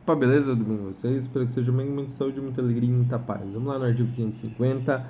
Opa, beleza? Tudo bem com vocês? Espero que seja bem, muita saúde, muita alegria e muita paz. Vamos lá no artigo 550,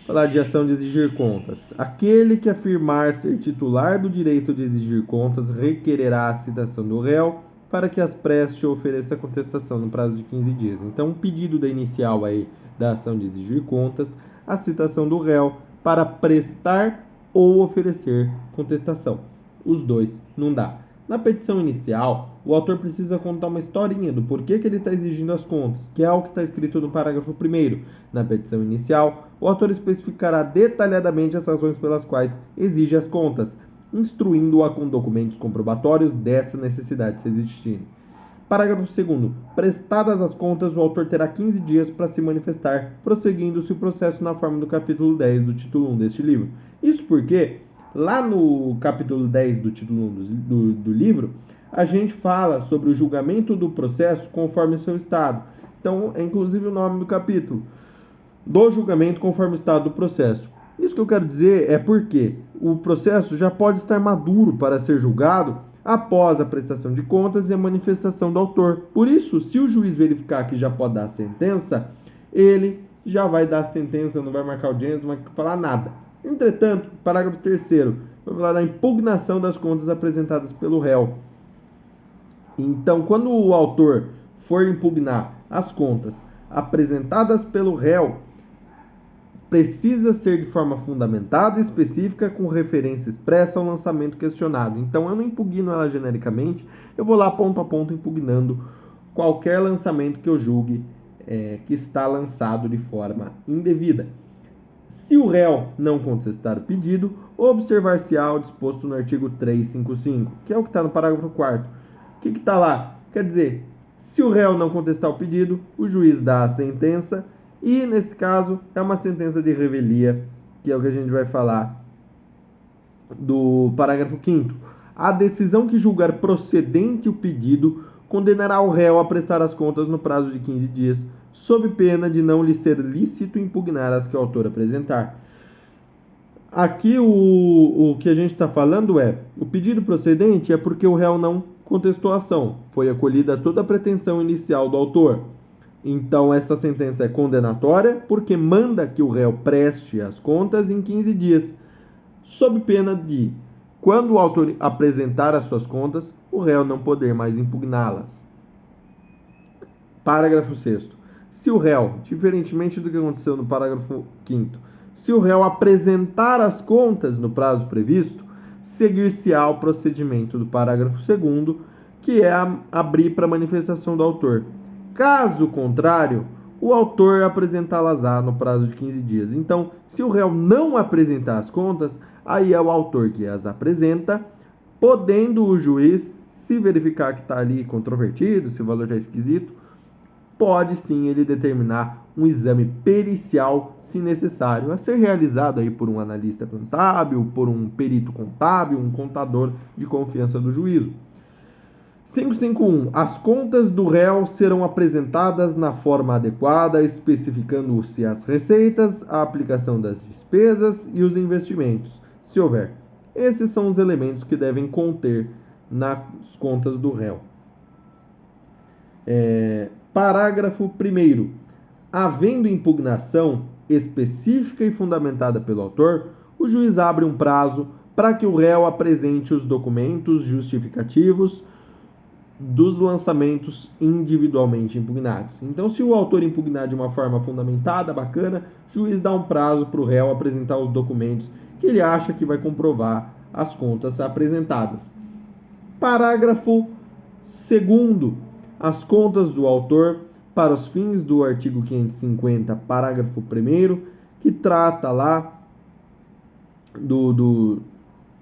falar de ação de exigir contas. Aquele que afirmar ser titular do direito de exigir contas requererá a citação do réu para que as preste ou ofereça a contestação no prazo de 15 dias. Então, o pedido da inicial aí da ação de exigir contas, a citação do réu para prestar ou oferecer contestação. Os dois não dá. Na petição inicial, o autor precisa contar uma historinha do porquê que ele está exigindo as contas, que é o que está escrito no parágrafo 1º. Na petição inicial, o autor especificará detalhadamente as razões pelas quais exige as contas, instruindo-a com documentos comprobatórios dessa necessidade se existirem. Parágrafo 2º. Prestadas as contas, o autor terá 15 dias para se manifestar, prosseguindo-se o processo na forma do capítulo 10 do título 1 deste livro. Isso porque lá no capítulo 10 do título 1 do livro, a gente fala sobre o julgamento do processo conforme seu estado. Então, é inclusive o nome do capítulo, do julgamento conforme o estado do processo. Isso que eu quero dizer é porque o processo já pode estar maduro para ser julgado após a prestação de contas e a manifestação do autor. Por isso, se o juiz verificar que já pode dar a sentença, ele já vai dar a sentença, não vai marcar audiência, não vai falar nada. Entretanto, parágrafo 3º, vai falar da impugnação das contas apresentadas pelo réu. Então, quando o autor for impugnar as contas apresentadas pelo réu, precisa ser de forma fundamentada e específica, com referência expressa ao lançamento questionado. Então, eu não impugno ela genericamente, eu vou lá ponto a ponto impugnando qualquer lançamento que eu julgue que está lançado de forma indevida. Se o réu não contestar o pedido, observar-se-á o disposto no artigo 355, que é o que está no parágrafo 4º. O que está lá? Quer dizer, se o réu não contestar o pedido, o juiz dá a sentença e, nesse caso, é uma sentença de revelia, que é o que a gente vai falar do parágrafo 5º. A decisão que julgar procedente o pedido condenará o réu a prestar as contas no prazo de 15 dias, sob pena de não lhe ser lícito impugnar as que o autor apresentar. Aqui o que a gente está falando é, o pedido procedente é porque o réu não contestou a ação, foi acolhida toda a pretensão inicial do autor. Então, essa sentença é condenatória porque manda que o réu preste as contas em 15 dias, sob pena de, quando o autor apresentar as suas contas, o réu não poder mais impugná-las. Parágrafo 6º. Se o réu, diferentemente do que aconteceu no parágrafo 5º, se o réu apresentar as contas no prazo previsto, seguir-se-á o procedimento do parágrafo 2º, que é abrir para manifestação do autor. Caso contrário, o autor apresentá-las-á no prazo de 15 dias. Então, se o réu não apresentar as contas, aí é o autor que as apresenta, podendo o juiz, se verificar que está ali controvertido, se o valor está esquisito, pode sim ele determinar um exame pericial, se necessário, a ser realizado aí por um analista contábil, por um perito contábil, um contador de confiança do juízo. 551. As contas do réu serão apresentadas na forma adequada, especificando-se as receitas, a aplicação das despesas e os investimentos, se houver. Esses são os elementos que devem conter nas contas do réu. Parágrafo 1º. Havendo impugnação específica e fundamentada pelo autor, o juiz abre um prazo para que o réu apresente os documentos justificativos dos lançamentos individualmente impugnados. Então, se o autor impugnar de uma forma fundamentada, bacana, o juiz dá um prazo para o réu apresentar os documentos que ele acha que vai comprovar as contas apresentadas. Parágrafo 2º. As contas do autor, para os fins do artigo 550, parágrafo 1º, que trata lá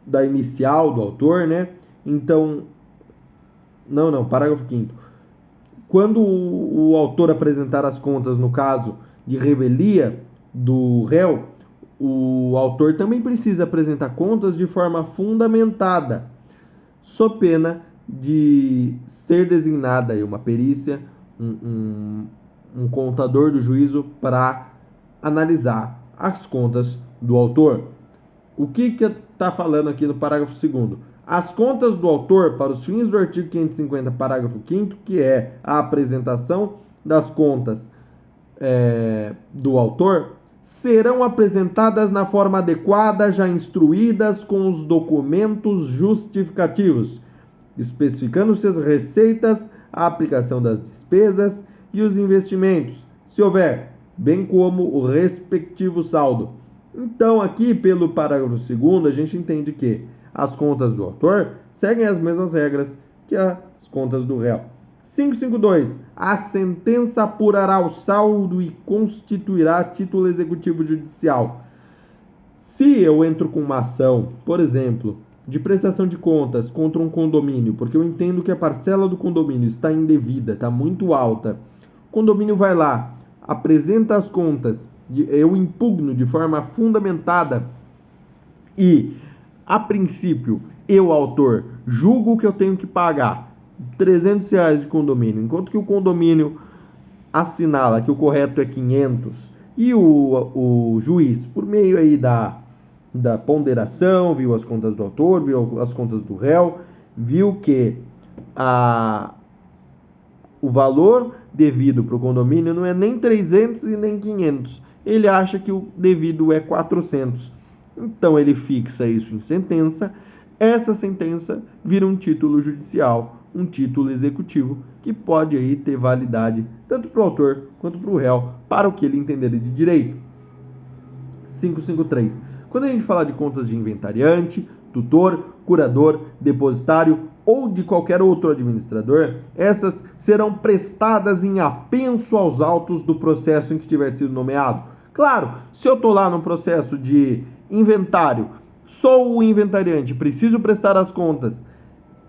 da inicial do autor, né? Então, parágrafo 5º. Quando o autor apresentar as contas, no caso de revelia do réu, o autor também precisa apresentar contas de forma fundamentada, sob pena de ser designada aí uma perícia, um contador do juízo para analisar as contas do autor. O que está falando aqui no parágrafo 2º? As contas do autor, para os fins do artigo 550, parágrafo 5º, que é a apresentação das contas do autor, serão apresentadas na forma adequada, já instruídas com os documentos justificativos, especificando-se as receitas, a aplicação das despesas e os investimentos, se houver, bem como o respectivo saldo. Então, aqui, pelo parágrafo 2º, a gente entende que as contas do autor seguem as mesmas regras que as contas do réu. 552. A sentença apurará o saldo e constituirá título executivo judicial. Se eu entro com uma ação, por exemplo, de prestação de contas contra um condomínio, porque eu entendo que a parcela do condomínio está indevida, está muito alta, o condomínio vai lá, apresenta as contas, eu impugno de forma fundamentada e, a princípio, eu, autor, julgo que eu tenho que pagar R$300 de condomínio, enquanto que o condomínio assinala que o correto é 500 e o juiz, por meio aí da ponderação, viu as contas do autor, viu as contas do réu, viu que o valor devido para o condomínio não é nem 300 e nem 500. Ele acha que o devido é 400. Então ele fixa isso em sentença. Essa sentença vira um título judicial, um título executivo, que pode aí ter validade tanto para o autor quanto para o réu, para o que ele entender de direito. 553. Quando a gente fala de contas de inventariante, tutor, curador, depositário ou de qualquer outro administrador, essas serão prestadas em apenso aos autos do processo em que tiver sido nomeado. Claro, se eu estou lá no processo de inventário, sou o inventariante, preciso prestar as contas,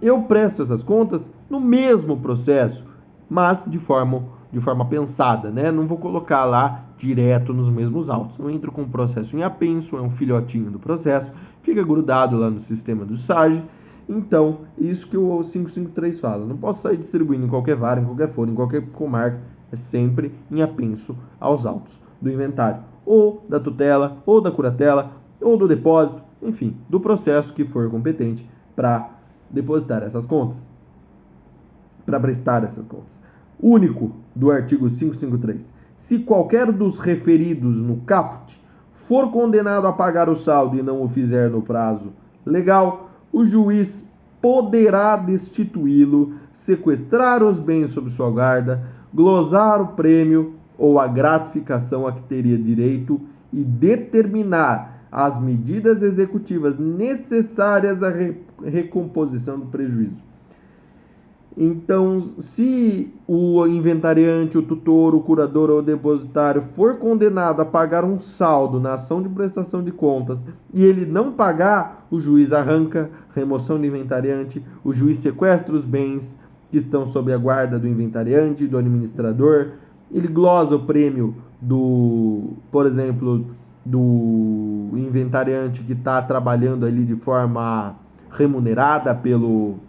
eu presto essas contas no mesmo processo, mas de forma pensada, né? Não vou colocar lá direto nos mesmos autos. Eu entro com o processo em apenso, é um filhotinho do processo, fica grudado lá no sistema do SAGE. Então, isso que o 553 fala. Não posso sair distribuindo em qualquer vara, em qualquer foro, em qualquer comarca. É sempre em apenso aos autos do inventário, ou da tutela, ou da curatela, ou do depósito, enfim, do processo que for competente para depositar essas contas, para prestar essas contas. Único do artigo 553. Se qualquer dos referidos no caput for condenado a pagar o saldo e não o fizer no prazo legal, o juiz poderá destituí-lo, sequestrar os bens sob sua guarda, glosar o prêmio ou a gratificação a que teria direito e determinar as medidas executivas necessárias à recomposição do prejuízo. Então, se o inventariante, o tutor, o curador ou o depositário for condenado a pagar um saldo na ação de prestação de contas e ele não pagar, o juiz arranca remoção do inventariante, o juiz sequestra os bens que estão sob a guarda do inventariante, do administrador, ele glosa o prêmio por exemplo, do inventariante que está trabalhando ali de forma remunerada pelo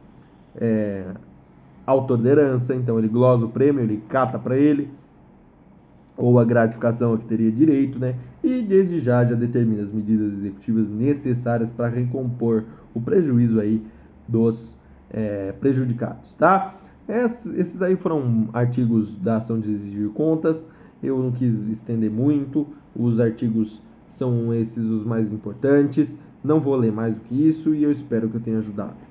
autor da herança, então ele glosa o prêmio, ele cata para ele, ou a gratificação a que teria direito, né? E desde já determina as medidas executivas necessárias para recompor o prejuízo aí dos prejudicados, tá? Esses aí foram artigos da ação de exigir contas, eu não quis estender muito, os artigos são esses os mais importantes, não vou ler mais do que isso e eu espero que eu tenha ajudado.